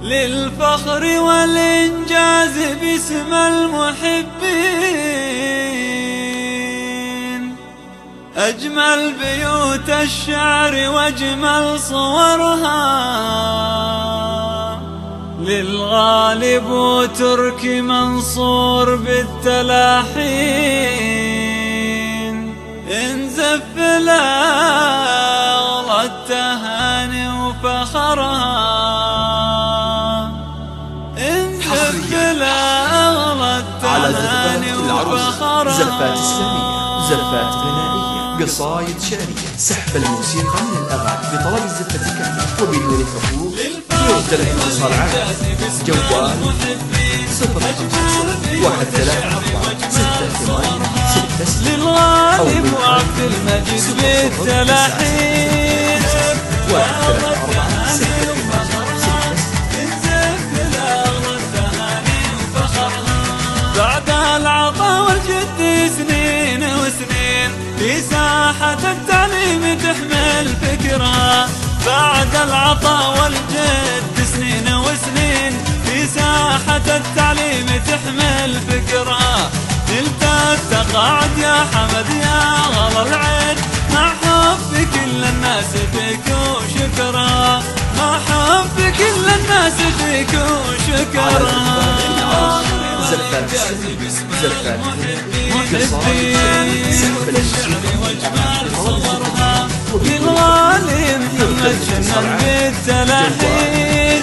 للفخر والإنجاز باسم المحبين، أجمل بيوت الشعر وأجمل صورها، للغالب وتركي منصور بالتلاحين، انزف الأغلى التهاني وفخرها، انزف الأغلى التهاني وفخرها. زلفات إسلامية، زلفات غنائية، قصايد شعرية، سحب الموسيقى من الأغاني بطلب الزفة كاملة وبدون حقوق. يرسل الاتصال على جوال 050-134-68-6 للغالب وعبد المجيد بالتلاحين، 134-6 بعد العطا والجد سنين وسنين في ساحة التعليم تحمل فكرها، بعد العطا والجد سنين وسنين في ساحة التعليم تحمل فكرها، نلت التقاعد يا حمد يا غلا العين، مع حب كل الناس فيك وشكرها، مع حب كل الناس فيك وشكرها. زلفات إسلامية، زلفات للغالي محمد شنان بالتلاحين،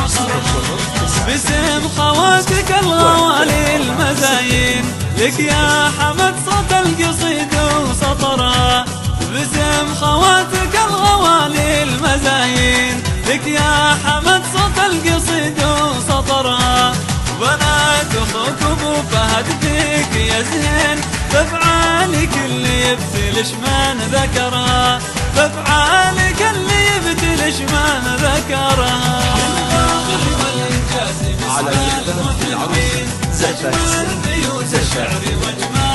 134-6 باسم خواتك الغوالي المزاين، لك يا حمد صوت القصيد وسطرها، باسم خواتك الغوالي المزاين، لك يا حمد صوت القصيد وسطرها، بنات اخوك ابو فهد فيك يا زين، بافعالك اللي يبتلش من ذكرها، بافعالك اللي يبتلش من ذكرها. على الإقبال العروس زلفات إسلامية، زلفات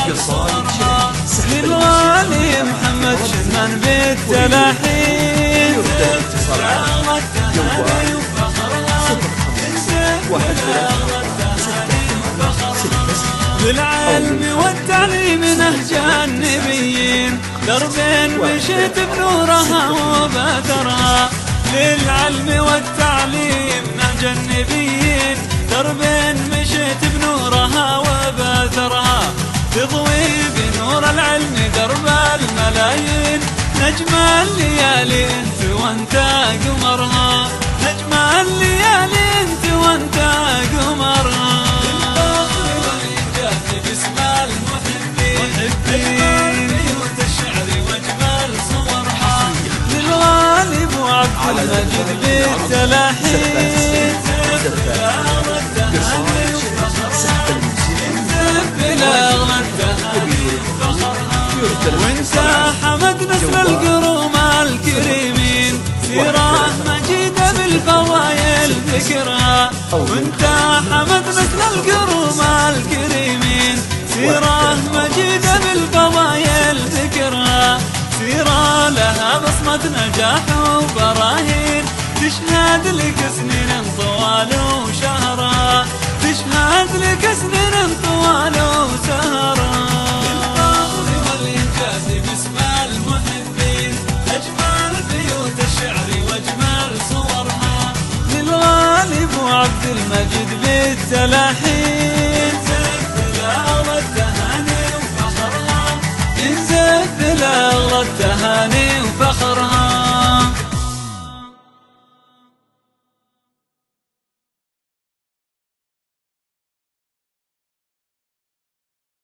قصايد شعرية، سحب للغالي محمد شنان بالتلاحين، يرسل الاتصال على جوال 050-134-68-6 بالعلم والتعليم نهج النبيين، درب مشيت بنورها وبثرها، للعلم والتعليم نهج النبيين، درب مشيت بنورها وبثرها، تضوي بنور العلم درب الملايين، نجم الليالي انت وانت قمرها، نجم الليالي انت وانت قمرها. باسم المحبين، بيوت الشعر واجمل صورها، للغالب وعبد المجيد بالتلاحين، وانت حمد نسل القروم الكريمين، سيرة مجيدة بالفضايل ذكرها، وانت حمد نسل القروم الكريمين، سيرة مجيدة بالفضايل ذكرها، سيرة لها بصمة نجاح وبراهين، تشهد لك سنين طوال وشهرها، تشهد لك سنين طوال وسهرها. باسم المحبين، أجمل بيوت الشعر وأجمل صورها، للغالب وعبد المجيد بالتلاحين.